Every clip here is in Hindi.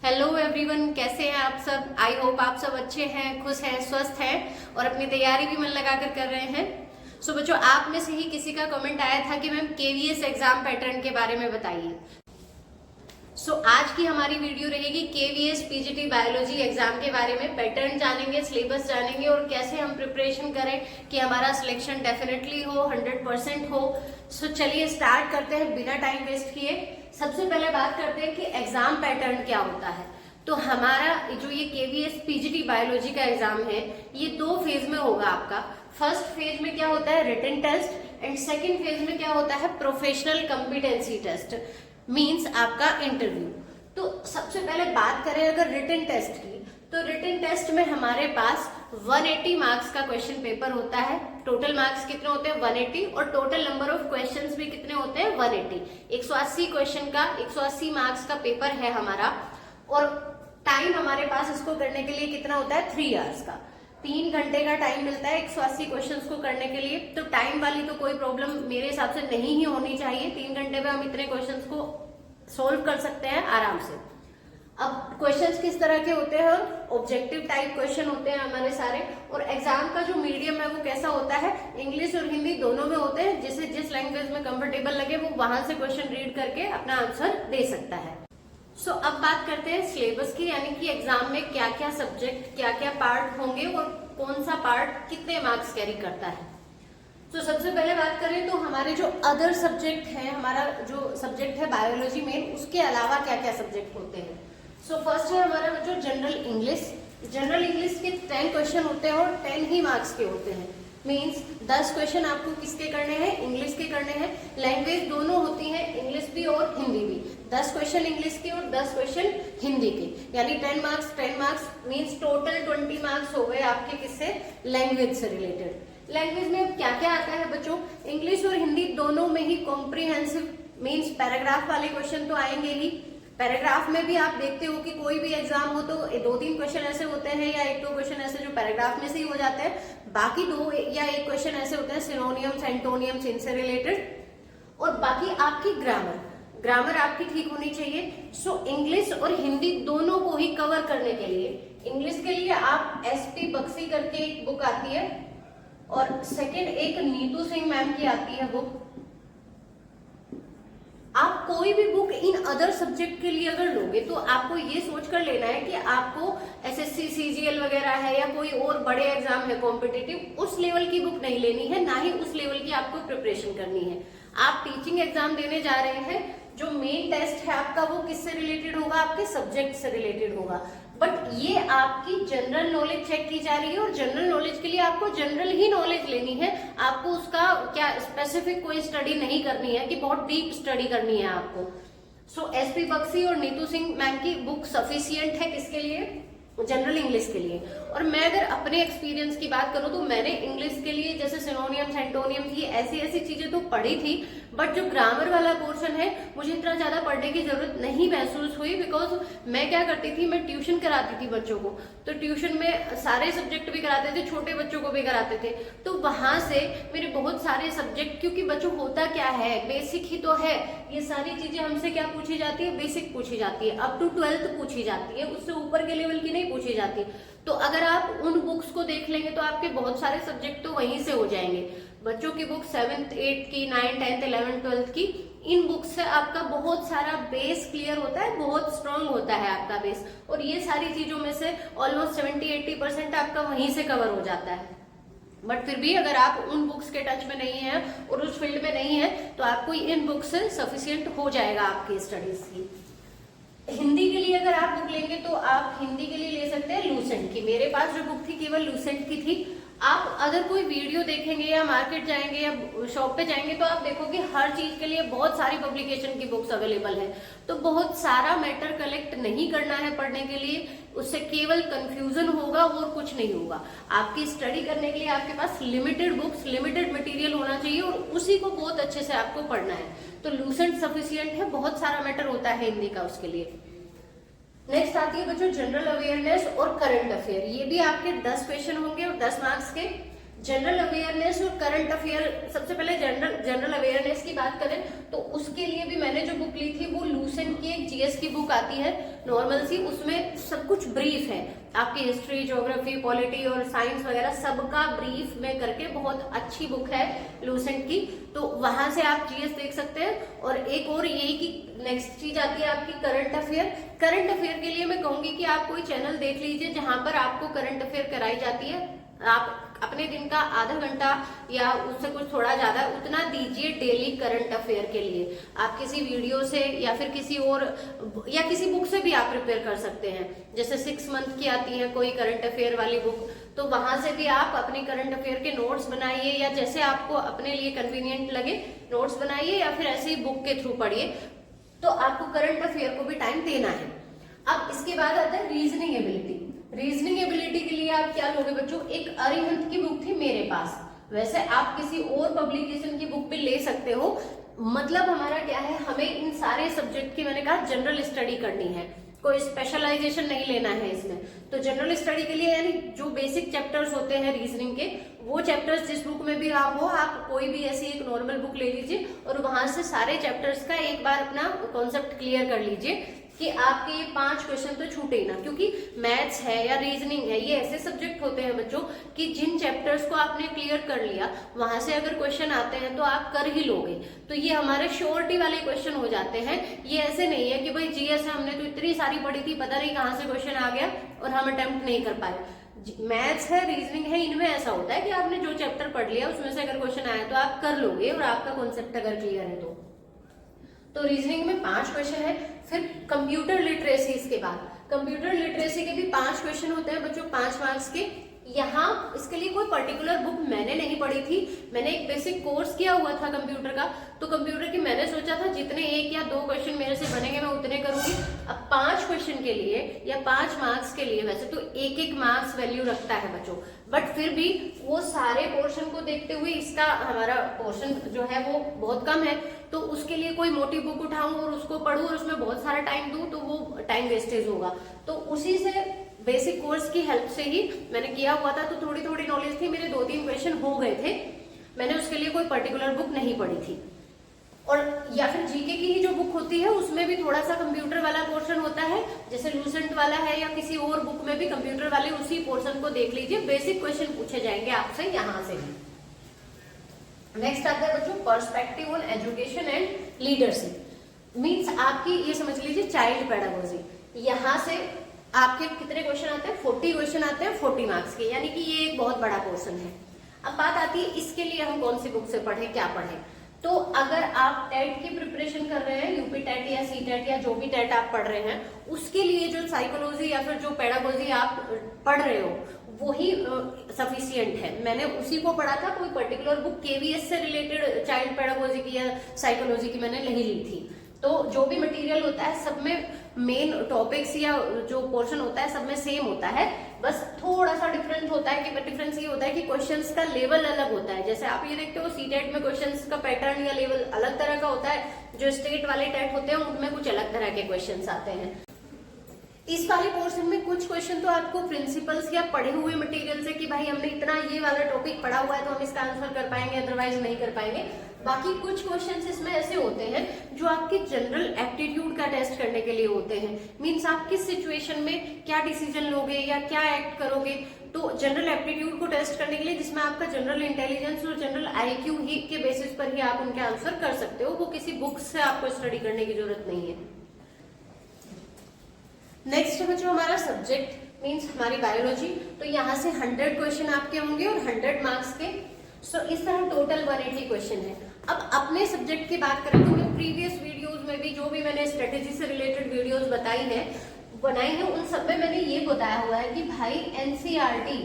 हेलो एवरीवन, कैसे हैं आप सब। आई होप आप सब अच्छे हैं, खुश हैं, स्वस्थ हैं और अपनी तैयारी भी मन लगाकर कर रहे हैं। सो बच्चों, आप में से ही किसी का कमेंट आया था कि मैम केवीएस एग्जाम पैटर्न के बारे में बताइए। सो आज की हमारी वीडियो रहेगी केवीएस पीजीटी बायोलॉजी एग्जाम के बारे में। पैटर्न जानेंगे, सिलेबस जानेंगे और कैसे हम प्रिपरेशन करें कि हमारा सिलेक्शन डेफिनेटली हो, 100% हो। सो चलिए स्टार्ट करते हैं बिना टाइम वेस्ट किए। सबसे पहले बात करते हैं कि एग्जाम पैटर्न क्या होता है। तो हमारा जो ये केवीएस पीजीटी बायोलॉजी का एग्जाम है, ये 2 फेज में होगा आपका। फर्स्ट फेज में क्या होता है, written test, and second phase में क्या होता है, प्रोफेशनल कॉम्पिटेंसी टेस्ट, मीन्स आपका इंटरव्यू। तो सबसे पहले बात करें अगर रिटन टेस्ट की, तो रिटन टेस्ट में हमारे पास 180 मार्क्स का क्वेश्चन पेपर होता है। टोटल मार्क्स कितने होते हैं, 180, और टोटल नंबर ऑफ क्वेश्चंस भी कितने होते हैं, 180। 180 क्वेश्चन का 180 मार्क्स का पेपर है हमारा, और टाइम हमारे पास इसको करने के लिए कितना होता है, 3 आवर्स का। 3 घंटे का टाइम मिलता है 180 क्वेश्चंस को करने के लिए। तो टाइम वाली तो कोई प्रॉब्लम मेरे हिसाब से नहीं ही होनी चाहिए। 3 घंटे में हम इतने क्वेश्चंस को सोल्व कर सकते हैं आराम से। अब क्वेश्चंस किस तरह के होते हैं, ऑब्जेक्टिव टाइप क्वेश्चन होते हैं हमारे सारे, और एग्जाम का जो मीडियम है वो कैसा होता है, इंग्लिश और हिंदी दोनों में होते हैं। जिसे जिस लैंग्वेज में कंफर्टेबल लगे वो वहां से क्वेश्चन रीड करके अपना आंसर दे सकता है। सो अब बात करते हैं सिलेबस की, यानी कि एग्जाम में क्या क्या सब्जेक्ट, क्या क्या पार्ट होंगे और कौन सा पार्ट कितने मार्क्स कैरी करता है। तो सबसे पहले बात करें तो हमारे जो अदर सब्जेक्ट है, हमारा जो सब्जेक्ट है बायोलॉजी में, उसके अलावा क्या क्या सब्जेक्ट होते हैं। सो फर्स्ट है हमारा जो जनरल इंग्लिश। जनरल इंग्लिश के 10 क्वेश्चन होते हैं और 10 ही मार्क्स के होते हैं। मीन्स 10 क्वेश्चन आपको किसके करने हैं, इंग्लिश के करने हैं। लैंग्वेज दोनों होती है, इंग्लिश भी और हिंदी भी। 10 क्वेश्चन इंग्लिश के और 10 क्वेश्चन हिंदी के, यानी 10 मार्क्स मीन्स टोटल 20 मार्क्स हो गए आपके किससे, लैंग्वेज से रिलेटेड। लैंग्वेज में अब क्या क्या आता है बच्चों, इंग्लिश और हिंदी दोनों में ही कॉम्प्रिहेंसिव मीन्स पैराग्राफ वाले क्वेश्चन तो आएंगे ही। पैराग्राफ में भी आप देखते हो कि कोई भी एग्जाम हो तो 2-3 क्वेश्चन ऐसे होते हैं या 1-2 क्वेश्चन ऐसे जो पैराग्राफ में से ही हो जाते हैं। बाकी 2 या 1 क्वेश्चन ऐसे होते हैं सिनोनियम्स, एंटोनियम्स, इनसे रिलेटेड। और बाकी आपकी ग्रामर आपकी ठीक होनी चाहिए। सो इंग्लिश और हिंदी दोनों को ही कवर करने के लिए, इंग्लिश के लिए आप SP बख्शी करके एक बुक आती है, और सेकंड एक नीतू सिंह मैम की आती है बुक। आप कोई भी बुक इन अदर सब्जेक्ट के लिए अगर लोगे तो आपको ये सोच कर लेना है कि आपको SSC CGL वगैरह है या कोई और बड़े एग्जाम है कॉम्पिटिटिव, उस लेवल की बुक नहीं लेनी है, ना ही उस लेवल की आपको प्रिपरेशन करनी है। आप टीचिंग एग्जाम देने जा रहे हैं, जो मेन टेस्ट है आपका वो किससे रिलेटेड होगा, आपके सब्जेक्ट से रिलेटेड होगा। बट ये आपकी जनरल नॉलेज चेक की जा रही है, और जनरल नॉलेज के लिए आपको जनरल ही नॉलेज लेनी है। आपको उसका क्या स्पेसिफिक कोई स्टडी नहीं करनी है कि बहुत डीप स्टडी करनी है आपको। सो SP बख्शी और नीतू सिंह मैम की बुक सफिशियंट है किसके लिए, जनरल इंग्लिश के लिए। और मैं अगर अपने एक्सपीरियंस की बात करूं तो मैंने इंग्लिश के लिए जैसे सिनोनियम्स, एंटोनियम्स, ये ऐसी चीजें तो पढ़ी थी, बट जो ग्रामर वाला पोर्शन है मुझे इतना ज्यादा पढ़ने की जरूरत नहीं महसूस हुई। बिकॉज मैं क्या करती थी, मैं ट्यूशन कराती थी बच्चों को, तो ट्यूशन में सारे सब्जेक्ट भी कराते थे, छोटे बच्चों को भी कराते थे। तो वहां से मेरे बहुत सारे सब्जेक्ट, क्योंकि बच्चों होता क्या है, बेसिक ही तो है, ये सारी चीजें हमसे क्या पूछी जाती है, बेसिक पूछी जाती है, अप टू 12th पूछी जाती है, उससे ऊपर के लेवल की नहीं पूछी जाती। तो अगर आप उन बुक्स को देख लेंगे तो आपके बहुत सारे सब्जेक्ट तो वहीं से हो जाएंगे। बच्चों की बुक 7th 8th की, 9th 10th 11th 12th की, इन बुक्स से आपका बहुत सारा बेस क्लियर होता है, बहुत स्ट्रांग होता है आपका बेस। और ये सारी चीजों में से ऑलमोस्ट 70-80% आपका वहीं से कवर हो जाता है। बट फिर भी अगर आप उन बुक्स के टच में नहीं है और उस फील्ड में नहीं है तो आपको इन बुक्स से सफिशियंट हो जाएगा आपकी स्टडीज की। हिंदी के लिए अगर आप बुक लेंगे तो आप हिंदी के लिए ले सकते हैं लूसेंट की। मेरे पास जो बुक थी केवल लूसेंट की थी। आप अगर कोई वीडियो देखेंगे या मार्केट जाएंगे या शॉप पे जाएंगे तो आप देखोगे हर चीज के लिए बहुत सारी पब्लिकेशन की बुक्स अवेलेबल है। तो बहुत सारा मैटर कलेक्ट नहीं करना है पढ़ने के लिए, उससे केवल कंफ्यूजन होगा और कुछ नहीं होगा। आपकी स्टडी करने के लिए आपके पास लिमिटेड बुक्स, लिमिटेड मटेरियल होना चाहिए और उसी को बहुत अच्छे से आपको पढ़ना है। तो लूसेंट सफिशियंट है, बहुत सारा मैटर होता है हिंदी का उसके लिए। नेक्स्ट आती है बच्चों जनरल अवेयरनेस और करंट अफेयर। ये भी आपके 10 क्वेश्चन होंगे और 10 मार्क्स के। जनरल अवेयरनेस और करंट अफेयर, सबसे पहले जनरल अवेयरनेस की बात करें तो उसके लिए भी मैंने जो बुक ली थी वो लूसेंट की एक जीएस की बुक आती है नॉर्मल सी, उसमें सब कुछ ब्रीफ है, आपकी हिस्ट्री, ज्योग्राफी, पॉलिटी और साइंस वगैरह सबका ब्रीफ में करके बहुत अच्छी बुक है लूसेंट की, तो वहां से आप जीएस देख सकते हैं। और एक और यही की नेक्स्ट चीज आती है आपकी करंट अफेयर। करंट अफेयर के लिए मैं कहूंगी कि आप कोई चैनल देख लीजिए जहां पर आपको करंट अफेयर कराई जाती है, आप अपने दिन का आधा घंटा या उससे कुछ थोड़ा ज्यादा उतना दीजिए डेली करंट अफेयर के लिए। आप किसी वीडियो से या फिर किसी और या किसी बुक से भी आप प्रिपेयर कर सकते हैं, जैसे 6 मंथ की आती है कोई करंट अफेयर वाली बुक, तो वहां से भी आप अपनी करंट अफेयर के नोट्स बनाइए या जैसे आपको अपने लिए कन्वीनियंट लगे नोट्स बनाइए या फिर ऐसे ही बुक के थ्रू पढ़िए, तो आपको करंट अफेयर को भी टाइम देना है। अब इसके बाद आता है रीजनिंग एबिलिटी। रीजनिंग एबिलिटी के लिए आप क्या लोगे बच्चों, एक अरिहंत की बुक थी मेरे पास, वैसे आप किसी और पब्लिकेशन की बुक भी ले सकते हो। मतलब हमारा क्या है, हमें इन सारे सब्जेक्ट की मैंने कहा जनरल स्टडी करनी है, कोई स्पेशलाइजेशन नहीं लेना है इसमें। तो जनरल स्टडी के लिए यानी जो बेसिक चैप्टर्स होते हैं रीजनिंग के, वो चैप्टर्स जिस बुक में भी आप हो, आप कोई भी ऐसी एक नॉर्मल बुक ले लीजिए और वहां से सारे चैप्टर्स का एक बार अपना कॉन्सेप्ट क्लियर कर लीजिए कि आपके ये 5 क्वेश्चन तो छूटे ही ना, क्योंकि मैथ्स है या रीजनिंग है ये ऐसे सब्जेक्ट होते हैं बच्चों कि जिन चैप्टर्स को आपने क्लियर कर लिया वहां से अगर क्वेश्चन आते हैं तो आप कर ही लोगे, तो ये हमारे श्योरिटी वाले क्वेश्चन हो जाते हैं। ये ऐसे नहीं है कि भाई जीएस है हमने तो इतनी सारी पढ़ी थी पता नहीं कहाँ से क्वेश्चन आ गया और हम अटेम्प्ट नहीं कर पाए। मैथ्स है, रीजनिंग है, इनमें ऐसा होता है कि आपने जो चैप्टर पढ़ लिया उसमें से अगर क्वेश्चन आया तो आप कर लोगे और आपका कॉन्सेप्ट अगर क्लियर है तो रीजनिंग में 5 क्वेश्चन है। फिर कंप्यूटर लिटरेसी, इसके बाद कंप्यूटर लिटरेसी के भी 5 क्वेश्चन होते हैं बच्चों 5 मार्क्स के। यहाँ इसके लिए कोई पर्टिकुलर बुक मैंने नहीं पढ़ी थी, मैंने एक बेसिक कोर्स किया हुआ था कंप्यूटर का, तो कंप्यूटर की मैंने सोचा था जितने 1 या 2 क्वेश्चन मेरे से बनेंगे मैं उतने करूंगी। अब 5 क्वेश्चन के लिए या 5 मार्क्स के लिए वैसे तो 1-1 मार्क्स वैल्यू रखता है बच्चों, बट फिर भी वो सारे पोर्शन को देखते हुए इसका हमारा पोर्शन जो है वो बहुत कम है, तो उसके लिए कोई मोटी बुक उठाऊं और उसको पढ़ूं और उसमें बहुत सारा टाइम दूं तो वो टाइम वेस्टेज होगा। तो उसी से बेसिक कोर्स की हेल्प से ही मैंने किया हुआ था, तो थोड़ी थोड़ी नॉलेज थी, मेरे 2-3 क्वेश्चन हो गए थे, मैंने उसके लिए कोई पर्टिकुलर बुक नहीं पढ़ी थी। और या फिर जीके की ही जो बुक होती है उसमें भी थोड़ा सा कंप्यूटर वाला पोर्शन होता है, जैसे लूसेंट वाला है या किसी और बुक में भी कंप्यूटर वाले उसी पोर्शन को देख लीजिए, बेसिक क्वेश्चन पूछे जाएंगे आपसे यहाँ से भी। नेक्स्ट आता है बच्चों perspective on education and leadership. Means आपकी ये समझ लीजिए चाइल्ड पेडागोजी, यहाँ से आपके कितने क्वेश्चन आते हैं, 40 क्वेश्चन आते हैं 40 मार्क्स के, यानी कि ये एक बहुत बड़ा पोर्शन है। अब बात आती है इसके लिए हम कौन सी बुक से पढ़े, क्या पढ़े। तो अगर आप टेट की प्रिपरेशन कर रहे हैं, यूपी टेट या सी टेट या जो भी टेट आप पढ़ रहे हैं, उसके लिए जो साइकोलॉजी या फिर जो पेडागोजी आप पढ़ रहे हो वही सफिशियंट है। मैंने उसी को पढ़ा था, कोई पर्टिकुलर बुक केवीएस से रिलेटेड चाइल्ड पेडागोजी की या साइकोलॉजी की मैंने नहीं ली थी। तो जो भी मटेरियल होता है सब में मेन टॉपिक्स या जो पोर्शन होता है सब में सेम होता है, बस थोड़ा सा डिफरेंस होता है कि डिफरेंस ये होता है कि क्वेश्चंस का लेवल अलग होता है। जैसे आप ये देखते हो सीटेट में क्वेश्चंस का पैटर्न या लेवल अलग तरह का होता है, जो स्टेट वाले टेट होते हैं उनमें कुछ अलग तरह के क्वेश्चंस आते हैं। इस वाले पोर्शन में कुछ क्वेश्चन तो आपको प्रिंसिपल्स या पढ़े हुए मटेरियल से कि भाई हमने इतना ये वाला टॉपिक पढ़ा हुआ है तो हम इसका आंसर कर पाएंगे, अदरवाइज नहीं कर पाएंगे। बाकी कुछ क्वेश्चंस इसमें ऐसे होते हैं जो आपके जनरल एप्टीट्यूड का टेस्ट करने के लिए होते हैं। मीन्स आप किस सिचुएशन में क्या डिसीजन लोगे या क्या एक्ट करोगे, तो जनरल एप्टीट्यूड को टेस्ट करने के लिए जिसमें आपका जनरल इंटेलिजेंस और जनरल आईक्यू ही के बेसिस पर ही आप उनके आंसर कर सकते हो, वो किसी बुक से आपको स्टडी करने की जरूरत नहीं है। नेक्स्ट है जो हमारा सब्जेक्ट मीन्स हमारी बायोलॉजी, तो यहाँ से 100 क्वेश्चन आपके होंगे और 100 मार्क्स के। सो इस तरह टोटल 180 क्वेश्चन है। अब अपने सब्जेक्ट की बात करें तो मैं प्रीवियस वीडियोस में भी जो भी मैंने स्ट्रेटेजी से रिलेटेड वीडियोस बनाई है उन सब में मैंने ये बताया हुआ है कि भाई एनसीईआरटी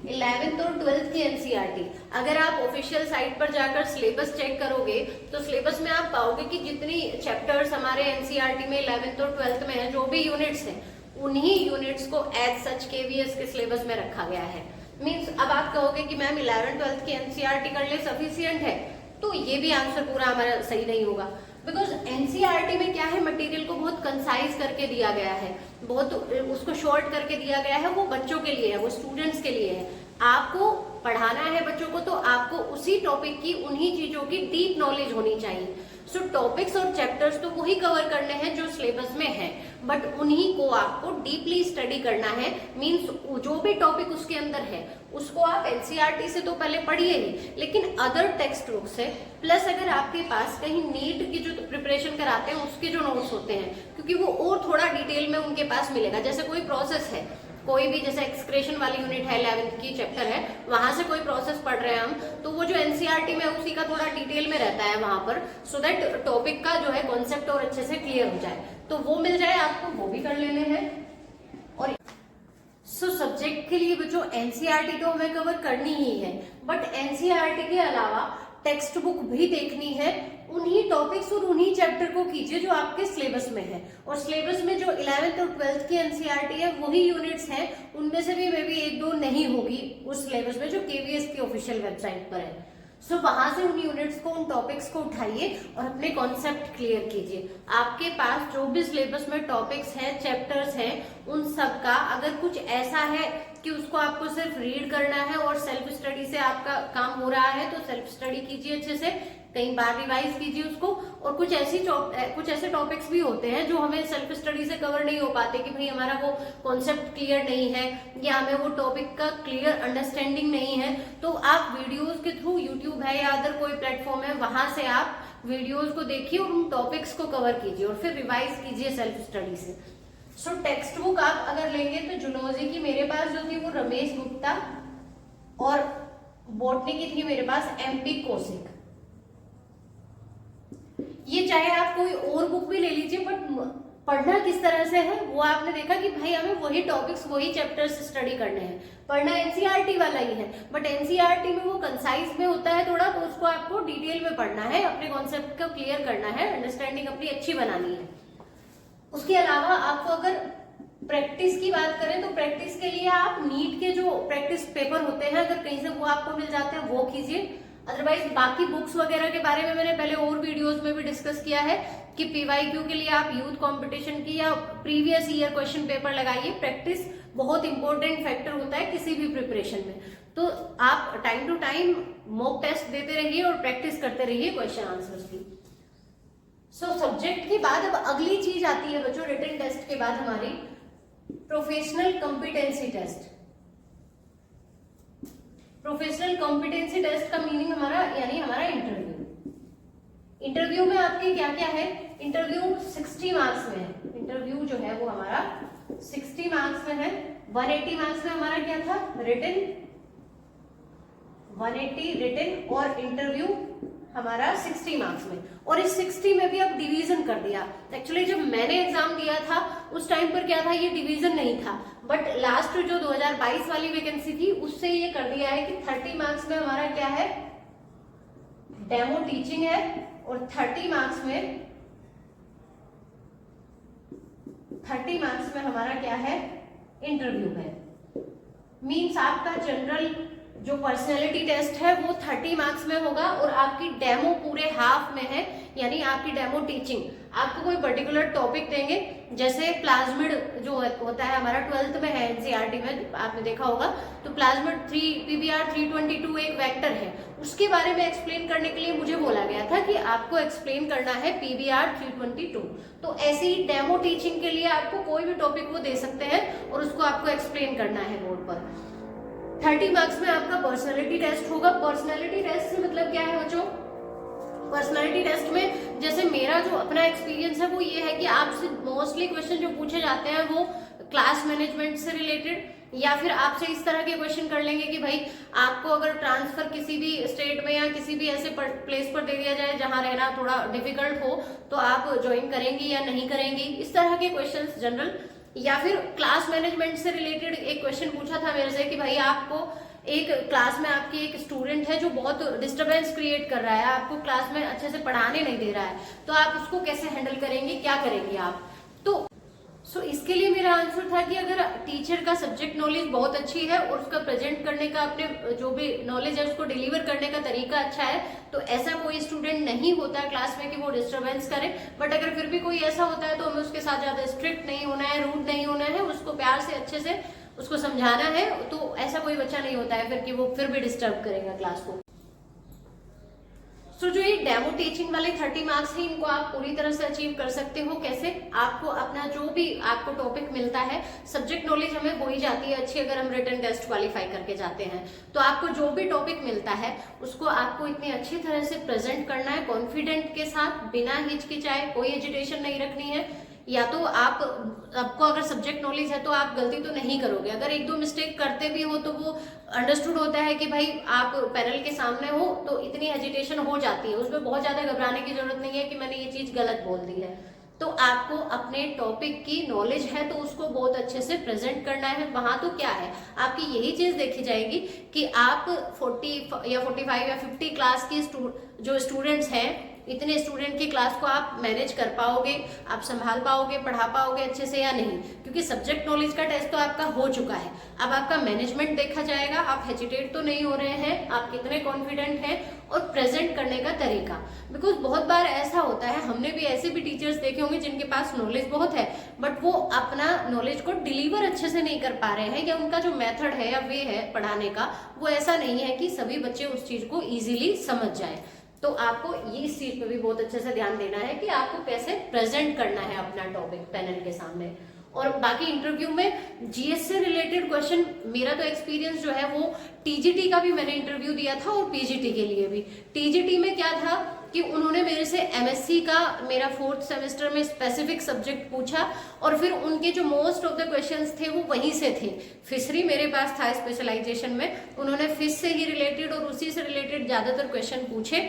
11th और 12th की एनसीईआरटी, अगर आप ऑफिशियल साइट पर जाकर सिलेबस चेक करोगे तो सिलेबस में आप पाओगे कि जितनी चैप्टर्स हमारे एनसीईआरटी में 11th और 12th में है, जो भी यूनिट्स हैं उन्हीं यूनिट्स को एज सच केवीएस के सिलेबस में रखा गया है। मीन्स अब आप कहोगे कि मैम 11th 12th की एनसीईआरटी कर ले सफिशिएंट है, तो ये भी आंसर पूरा हमारा सही नहीं होगा। बिकॉज एनसीईआरटी में क्या है, मटेरियल को बहुत कंसाइज करके दिया गया है, बहुत उसको शॉर्ट करके दिया गया है, वो बच्चों के लिए है, वो स्टूडेंट्स के लिए है। आपको पढ़ाना है बच्चों को, तो आपको उसी टॉपिक की, उन्हीं चीजों की डीप नॉलेज होनी चाहिए। सो टॉपिक्स और चैप्टर्स तो वही कवर करने हैं जो सिलेबस में है, बट उन्हीं को आपको डीपली स्टडी करना है। मींस जो भी टॉपिक उसके अंदर है उसको आप एनसीईआरटी से तो पहले पढ़िए ही, लेकिन अदर टेक्स्ट बुक से, प्लस अगर आपके पास कहीं नीट की जो प्रिपरेशन कराते हैं उसके जो नोट्स होते हैं, क्योंकि वो और थोड़ा डिटेल में उनके पास मिलेगा। जैसे कोई प्रोसेस है, कोई भी जैसे एक्सक्रेशन वाली यूनिट है, 11th की चैप्टर है, वहां से कोई प्रोसेस पढ़ रहे हैं हम, तो वो जो एनसीईआरटी में उसी का थोड़ा डिटेल में रहता है वहां पर, सो दैट टॉपिक का जो है कॉन्सेप्ट और अच्छे से क्लियर हो जाए, तो वो मिल जाए आपको, वो भी कर लेने हैं। और सब्जेक्ट के लिए बच्चों एनसीईआरटी तो हमें कवर करनी ही है, बट एनसीईआरटी के अलावा टेक्स्ट बुक भी देखनी है। उन्हीं टॉपिक्स और उन्हीं चैप्टर को कीजिए जो आपके सिलेबस में है, और सिलेबस में जो 11th और 12th की एनसीईआरटी है वही यूनिट्स हैं, उनमें से भी मे बी 1-2 नहीं होगी उस सिलेबस में जो केवीएस की ऑफिशियल वेबसाइट पर है। सो वहां से उन यूनिट्स को, उन टॉपिक्स को उठाइए और अपने कॉन्सेप्ट क्लियर कीजिए। आपके पास जो भी सिलेबस में टॉपिक्स हैं, चैप्टर्स हैं, उन सब का अगर कुछ ऐसा है कि उसको आपको सिर्फ रीड करना है और सेल्फ स्टडी से आपका काम हो रहा है, तो सेल्फ स्टडी कीजिए अच्छे से, कई बार रिवाइज कीजिए उसको। और कुछ ऐसे टॉपिक्स भी होते हैं जो हमें सेल्फ स्टडी से कवर नहीं हो पाते, कि भाई हमारा वो कॉन्सेप्ट क्लियर नहीं है या हमें वो टॉपिक का क्लियर अंडरस्टैंडिंग नहीं है, तो आप वीडियोस के थ्रू, यूट्यूब है या अदर कोई प्लेटफॉर्म है, वहां से आप वीडियोस को देखिए और उन टॉपिक्स को कवर कीजिए और फिर रिवाइज कीजिए सेल्फ स्टडी से। सो टेक्स्ट बुक आप अगर लेंगे तो जूलॉजी की मेरे पास जो थी वो रमेश गुप्ता, और बॉटनी की थी मेरे पास एमपी कौशिक। ये चाहे आप कोई और बुक भी ले लीजिए, बट पढ़ना किस तरह से है वो आपने देखा कि भाई हमें वही टॉपिक्स, वही चैप्टर्स स्टडी करने हैं। पढ़ना एनसीईआरटी वाला ही है, बट एनसीईआरटी में वो कंसाइज में होता है थोड़ा, तो उसको आपको डिटेल में पढ़ना है, अपने कॉन्सेप्ट को क्लियर करना है, अंडरस्टैंडिंग अपनी अच्छी बनानी है। उसके अलावा आपको अगर प्रैक्टिस की बात करें तो प्रैक्टिस के लिए आप नीट के जो प्रैक्टिस पेपर होते हैं, अगर कहीं से वो आपको मिल जाते हैं वो कीजिए। अदरवाइज बाकी बुक्स वगैरह के बारे में मैंने पहले और वीडियोस में भी डिस्कस किया है कि पीवाईक्यू के लिए आप यूथ कंपटीशन की या प्रीवियस ईयर क्वेश्चन पेपर लगाइए। प्रैक्टिस बहुत इंपॉर्टेंट फैक्टर होता है किसी भी प्रिपरेशन में, तो आप time to time mock test देते रहिए और प्रैक्टिस करते रहिए क्वेश्चन आंसर्स की। सब्जेक्ट के बाद अब अगली चीज आती है बच्चों, रिटन टेस्ट के बाद हमारी professional competency test. Professional competency test का मीनिंग हमारा, यानी हमारा इंटरव्यू। इंटरव्यू में आपके क्या क्या है, इंटरव्यू 60 मार्क्स में है। इंटरव्यू जो है वो हमारा 60 मार्क्स में है। 180 मार्क्स में हमारा क्या था, रिटन, 180 रिटन, और इंटरव्यू हमारा 60 मार्क्स में। और इस 60 में भी अब डिवीजन कर दिया। एक्चुअली जब मैंने एग्जाम दिया था उस टाइम पर क्या था, ये डिवीजन नहीं था, बट लास्ट जो 2022 वाली वैकेंसी थी उससे ये कर दिया है कि 30 मार्क्स में हमारा क्या है, डेमो टीचिंग है, और 30 मार्क्स में हमारा क्या है, इंटरव्यू है। मीन्स आपका जनरल जो पर्सनैलिटी टेस्ट है वो 30 मार्क्स में होगा, और आपकी डेमो पूरे हाफ में है, यानी आपकी डेमो टीचिंग। आपको कोई पर्टिकुलर टॉपिक देंगे, जैसे प्लाज्मिड जो होता है हमारा 12th में है एनसीईआरटी में, आपने देखा होगा, तो प्लाज्मिड 3 पीबीआर 322 एक वेक्टर है, उसके बारे में एक्सप्लेन करने के लिए मुझे बोला गया था कि आपको एक्सप्लेन करना है पीबीआर 322। तो ऐसी ही डेमो टीचिंग के लिए आपको कोई भी टॉपिक वो दे सकते हैं और उसको आपको एक्सप्लेन करना है बोर्ड पर। 30 मार्क्स में आपका पर्सनैलिटी टेस्ट होगा। पर्सनैलिटी टेस्ट से मतलब क्या है बच्चों, पर्सनैलिटी टेस्ट में जैसे मेरा जो अपना एक्सपीरियंस है वो ये है कि आपसे मोस्टली क्वेश्चन जो पूछे जाते हैं वो क्लास मैनेजमेंट से रिलेटेड, या फिर आपसे इस तरह के क्वेश्चन कर लेंगे कि भाई आपको अगर ट्रांसफर किसी भी स्टेट में या किसी भी ऐसे प्लेस पर दे दिया जाए जहां रहना थोड़ा डिफिकल्ट हो, तो आप ज्वाइन करेंगी या नहीं करेंगी, इस तरह के क्वेश्चंस जनरल। या फिर क्लास मैनेजमेंट से रिलेटेड एक क्वेश्चन पूछा था मेरे से कि भाई आपको एक क्लास में आपकी एक स्टूडेंट है जो बहुत डिस्टरबेंस क्रिएट कर रहा है, आपको क्लास में अच्छे से पढ़ाने नहीं दे रहा है, तो आप उसको कैसे हैंडल करेंगे, क्या करेंगे आप। तो इसके लिए मेरा आंसर था कि अगर टीचर का सब्जेक्ट नॉलेज बहुत अच्छी है और उसका प्रेजेंट करने का, अपने जो भी नॉलेज है उसको डिलीवर करने का तरीका अच्छा है, तो ऐसा कोई स्टूडेंट नहीं होता है क्लास में कि वो डिस्टरबेंस करे। बट अगर फिर भी कोई ऐसा होता है तो हमें उसके साथ ज्यादा स्ट्रिक्ट नहीं होना है, रूड नहीं होना है, उसको प्यार से अच्छे से उसको समझाना है, तो ऐसा कोई बच्चा नहीं होता है फिर कि वो फिर भी डिस्टर्ब करेगा क्लास को। जो ये डेमो टीचिंग वाले 30 मार्क्स हैं, इनको आप पूरी तरह से अचीव कर सकते हो। कैसे? आपको अपना जो भी आपको टॉपिक मिलता है, सब्जेक्ट नॉलेज हमें हो ही जाती है अच्छी अगर हम रिटन टेस्ट क्वालिफाई करके जाते हैं, तो आपको जो भी टॉपिक मिलता है उसको आपको इतनी अच्छी तरह से प्रेजेंट करना है, कॉन्फिडेंट के साथ, बिना हिचकिचाए, कोई एजिटेशन नहीं रखनी है। या तो आपको अगर सब्जेक्ट नॉलेज है तो आप गलती तो नहीं करोगे, अगर एक दो मिस्टेक करते भी हो तो वो अंडरस्टूड होता है कि भाई आप पैनल के सामने हो, तो इतनी हेजिटेशन हो जाती है, उसमें बहुत ज्यादा घबराने की जरूरत नहीं है कि मैंने ये चीज गलत बोल दी है। तो आपको अपने टॉपिक की नॉलेज है तो उसको बहुत अच्छे से प्रेजेंट करना है। वहां तो क्या है, आपकी यही चीज देखी जाएगी कि आप 40 या 45 या 50 क्लास की जो स्टूडेंट्स हैं, इतने स्टूडेंट की क्लास को आप मैनेज कर पाओगे, आप संभाल पाओगे, पढ़ा पाओगे अच्छे से या नहीं, क्योंकि सब्जेक्ट नॉलेज का टेस्ट तो आपका हो चुका है। अब आपका मैनेजमेंट देखा जाएगा, आप हेजिटेट तो नहीं हो रहे हैं, आप कितने कॉन्फिडेंट हैं, और प्रेजेंट करने का तरीका। बिकॉज बहुत बार ऐसा होता है, हमने भी ऐसे भी टीचर्स देखे होंगे जिनके पास नॉलेज बहुत है बट वो अपना नॉलेज को डिलीवर अच्छे से नहीं कर पा रहे हैं, या उनका जो मेथड है या वे है पढ़ाने का वो ऐसा नहीं है कि सभी बच्चे उस चीज को इजीली समझ जाए। तो आपको ये इस चीज पे भी बहुत अच्छे से ध्यान देना है कि आपको कैसे प्रेजेंट करना है अपना टॉपिक पैनल के सामने। और बाकी इंटरव्यू में जीएस से रिलेटेड क्वेश्चन, मेरा तो एक्सपीरियंस जो है वो टीजीटी का भी मैंने इंटरव्यू दिया था और पीजीटी के लिए भी। टीजीटी में क्या था कि उन्होंने मेरे से एमएससी का मेरा 4th सेमेस्टर में स्पेसिफिक सब्जेक्ट पूछा, और फिर उनके जो मोस्ट ऑफ द क्वेश्चंस थे वो वहीं से थे। फिशरी मेरे पास था स्पेशलाइजेशन में, उन्होंने फिश से ही रिलेटेड और उसी से रिलेटेड ज्यादातर क्वेश्चन पूछे।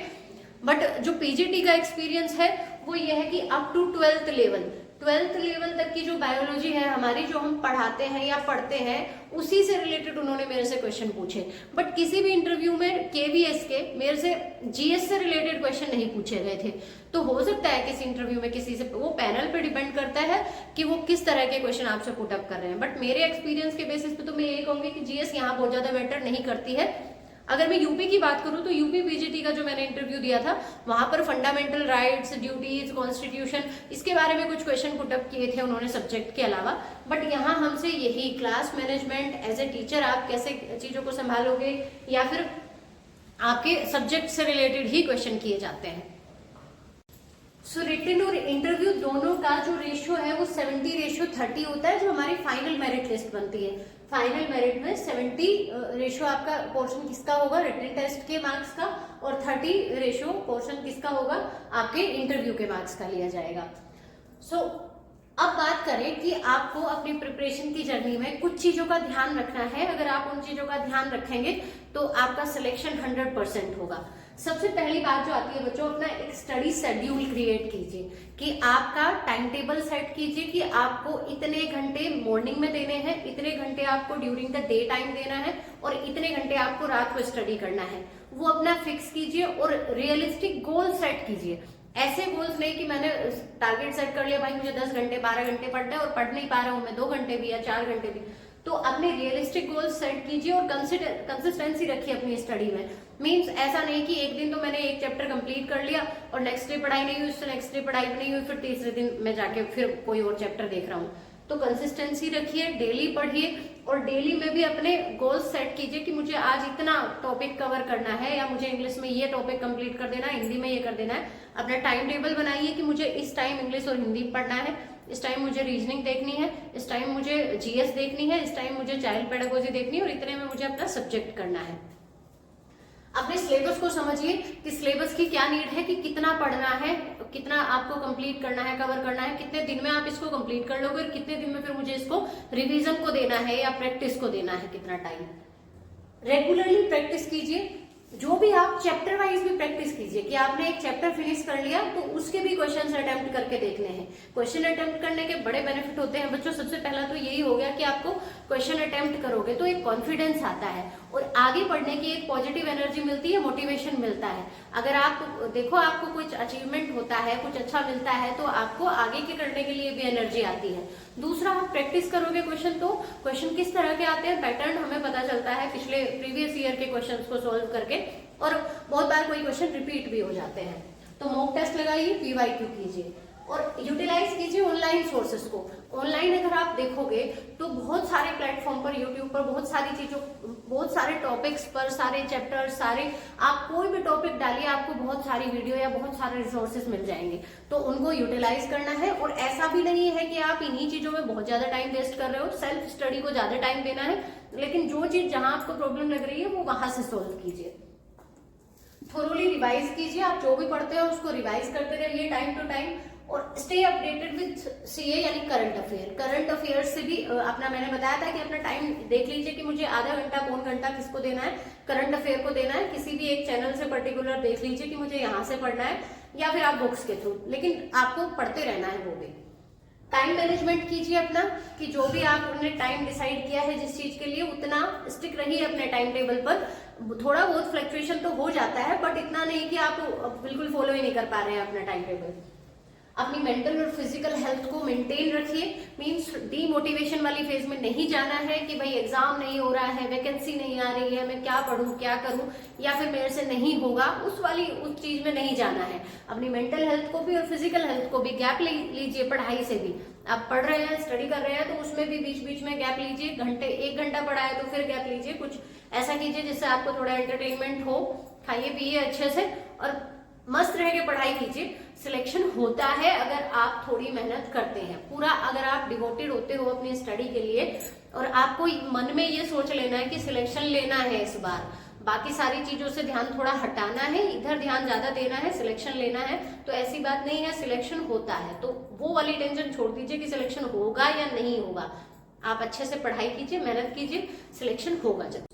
बट जो पीजीटी का एक्सपीरियंस है वो ये है कि अप टू 12th लेवल तक की जो बायोलॉजी है हमारी, जो हम पढ़ाते हैं या पढ़ते हैं, उसी से रिलेटेड उन्होंने मेरे से क्वेश्चन पूछे। बट किसी भी इंटरव्यू में केवीएस के मेरे से जीएस से रिलेटेड क्वेश्चन नहीं पूछे गए थे। तो हो सकता है किसी इंटरव्यू में किसी से, वो पैनल पे डिपेंड करता है कि वो किस तरह के क्वेश्चन आपसे पुटअप कर रहे हैं। बट मेरे एक्सपीरियंस के बेसिस पे तो मैं ये कहूंगी कि जीएस यहाँ बहुत ज्यादा मैटर नहीं करती है। अगर मैं यूपी की बात करूं तो यूपी पीजीटी का जो मैंने इंटरव्यू दिया था वहां पर फंडामेंटल राइट्स, ड्यूटीज, कॉन्स्टिट्यूशन, इसके बारे में कुछ क्वेश्चन पुटअप किए थे उन्होंने सब्जेक्ट के अलावा। बट यहाँ हमसे यही class management, as a teacher आप कैसे चीजों को संभालोगे, या फिर आपके सब्जेक्ट से रिलेटेड ही क्वेश्चन किए जाते हैं। सो रिटन और इंटरव्यू दोनों का जो रेशियो है वो 70:30 होता है, जो हमारी फाइनल मेरिट लिस्ट बनती है। फाइनल मेरिट में 70 रेशियो आपका पोर्शन किसका होगा, रिटन टेस्ट के मार्क्स का, और 30 रेशियो पोर्शन किसका होगा, आपके इंटरव्यू के मार्क्स का लिया जाएगा। सो अब बात करें कि आपको अपनी प्रिपरेशन की जर्नी में कुछ चीजों का ध्यान रखना है। अगर आप उन चीजों का ध्यान रखेंगे तो आपका सिलेक्शन 100% होगा। सबसे पहली बात जो आती है बच्चों, अपना एक स्टडी शेड्यूल क्रिएट कीजिए कि आपका टाइम टेबल सेट कीजिए कि आपको इतने घंटे मॉर्निंग में देने हैं, इतने घंटे आपको ड्यूरिंग द डे टाइम देना है, और इतने घंटे आपको रात को स्टडी करना है। वो अपना फिक्स कीजिए और रियलिस्टिक गोल सेट कीजिए। ऐसे गोल्स नहीं कि मैंने टारगेट सेट कर लिया भाई मुझे 10 घंटे 12 घंटे पढ़ना है और पढ़ नहीं पा रहा हूं मैं 2 घंटे भी या 4 घंटे भी। तो अपने रियलिस्टिक गोल्स सेट कीजिए और कंसिस्टेंसी रखिए अपनी स्टडी में। मींस ऐसा नहीं कि एक दिन तो मैंने एक चैप्टर कंप्लीट कर लिया और नेक्स्ट डे पढ़ाई नहीं हुई, उससे नेक्स्ट डे पढ़ाई नहीं हुई, फिर तीसरे दिन मैं जाके फिर कोई और चैप्टर देख रहा हूँ। तो कंसिस्टेंसी रखिए, डेली पढ़िए, और डेली में भी अपने गोल्स सेट कीजिए कि मुझे आज इतना टॉपिक कवर करना है, या मुझे इंग्लिश में ये टॉपिक कंप्लीट कर देना है, हिंदी में ये कर देना है। अपना टाइम टेबल बनाइए कि मुझे इस टाइम इंग्लिश और हिंदी पढ़ना है, इस टाइम मुझे रीजनिंग देखनी है, इस टाइम मुझे जीएस देखनी है, इस टाइम मुझे चाइल्ड पेडागोजी देखनी है, और इतने में मुझे अपना सब्जेक्ट करना है। अपने सिलेबस को समझिए कि सिलेबस की क्या नीड है, कि कितना पढ़ना है, कितना आपको कंप्लीट करना है, कवर करना है, कितने दिन में आप इसको कंप्लीट कर लोगे, और कितने दिन में फिर मुझे इसको रिवीजन को देना है या प्रैक्टिस को देना है, कितना टाइम। रेगुलरली प्रैक्टिस कीजिए, जो भी आप चैप्टर वाइज भी प्रैक्टिस कीजिए कि आपने एक चैप्टर फिनिश कर लिया तो उसके भी क्वेश्चंस अटेम्प्ट करके देखने हैं। क्वेश्चन अटेम्प्ट करने के बड़े बेनिफिट होते हैं बच्चों। सबसे पहला तो यही हो गया कि आपको क्वेश्चन अटेम्प्ट करोगे तो एक कॉन्फिडेंस आता है और आगे बढ़ने की एक पॉजिटिव एनर्जी मिलती है, मोटिवेशन मिलता है। अगर आप देखो आपको कुछ अचीवमेंट होता है, कुछ अच्छा मिलता है, तो आपको आगे के करने के लिए भी एनर्जी आती है। दूसरा, आप प्रैक्टिस करोगे क्वेश्चन, तो क्वेश्चन किस तरह के आते हैं, पैटर्न हमें पता चलता है पिछले प्रीवियस ईयर के क्वेश्चंस को सॉल्व करके, और बहुत बार कोई क्वेश्चन रिपीट भी हो जाते हैं। तो मॉक टेस्ट लगाइए, पीवाईक्यू कीजिए। और यूटिलाइज कीजिए ऑनलाइन सोर्सेस को। ऑनलाइन अगर आप देखोगे तो बहुत सारे प्लेटफॉर्म पर, यूट्यूब पर बहुत सारी चीजों, बहुत सारे टॉपिक्स पर, सारे चैप्टर, सारे आप कोई भी टॉपिक डालिए, आपको बहुत सारी वीडियो या बहुत सारे रिसोर्सेज मिल जाएंगे। तो उनको यूटिलाइज करना है। और ऐसा भी नहीं है कि आप इन्हीं चीजों में बहुत ज्यादा टाइम वेस्ट कर रहे हो, सेल्फ स्टडी को ज्यादा टाइम देना है, लेकिन जो चीज जहां आपको प्रॉब्लम लग रही है वो वहां से सोल्व कीजिए। थोरोली रिवाइज कीजिए, आप जो भी पढ़ते हो उसको रिवाइज करते रहिए टाइम टू टाइम। और स्टे अपडेटेड विद सीए यानी करंट अफेयर। करंट अफेयर से भी अपना, मैंने बताया था कि अपना टाइम देख लीजिए कि मुझे आधा घंटा पौन घंटा किसको देना है, करंट अफेयर को देना है। किसी भी एक चैनल से पर्टिकुलर देख लीजिए कि मुझे यहाँ से पढ़ना है, या फिर आप बुक्स के थ्रू, लेकिन आपको पढ़ते रहना है वो भी। टाइम मैनेजमेंट कीजिए अपना, कि जो भी आपने टाइम डिसाइड किया है जिस चीज के लिए, उतना स्टिक रहिए अपने टाइम टेबल पर। थोड़ा बहुत फ्लक्चुएशन तो हो जाता है, बट इतना नहीं कि आप बिल्कुल फॉलो ही नहीं कर पा रहे हैं अपना टाइम टेबल। अपनी मेंटल और फिजिकल हेल्थ को मेंटेन रखिए। मींस डीमोटिवेशन वाली फेज में नहीं जाना है कि भाई एग्जाम नहीं हो रहा है, वैकेंसी नहीं आ रही है, मैं क्या पढूं क्या करूं, या फिर मेरे से नहीं होगा, उस चीज में नहीं जाना है। अपनी मेंटल हेल्थ को भी और फिजिकल हेल्थ को भी गैप लीजिए। पढ़ाई से भी आप पढ़ रहे हैं, स्टडी कर रहे हैं, तो उसमें भी बीच बीच में गैप लीजिए। एक घंटा पढ़ा है तो फिर गैप लीजिए, कुछ ऐसा कीजिए जिससे आपको थोड़ा एंटरटेनमेंट हो। खाइए पिए अच्छे से और मस्त रह के पढ़ाई कीजिए। सिलेक्शन होता है अगर आप थोड़ी मेहनत करते हैं। पूरा अगर आप डिवोटेड होते हो अपनी स्टडी के लिए, और आपको मन में ये सोच लेना है कि सिलेक्शन लेना है इस बार, बाकी सारी चीजों से ध्यान थोड़ा हटाना है, इधर ध्यान ज्यादा देना है, सिलेक्शन लेना है, तो ऐसी बात नहीं है, सिलेक्शन होता है। तो वो वाली टेंशन छोड़ दीजिए कि सिलेक्शन होगा या नहीं होगा। आप अच्छे से पढ़ाई कीजिए, मेहनत कीजिए, सिलेक्शन होगा जब।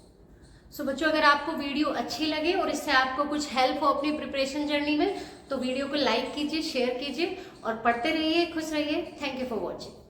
सो बच्चों, अगर आपको वीडियो अच्छी लगे और इससे आपको कुछ हेल्प हो अपनी प्रिपरेशन जर्नी में, तो वीडियो को लाइक कीजिए, शेयर कीजिए और पढ़ते रहिए, खुश रहिए। Thank you for watching.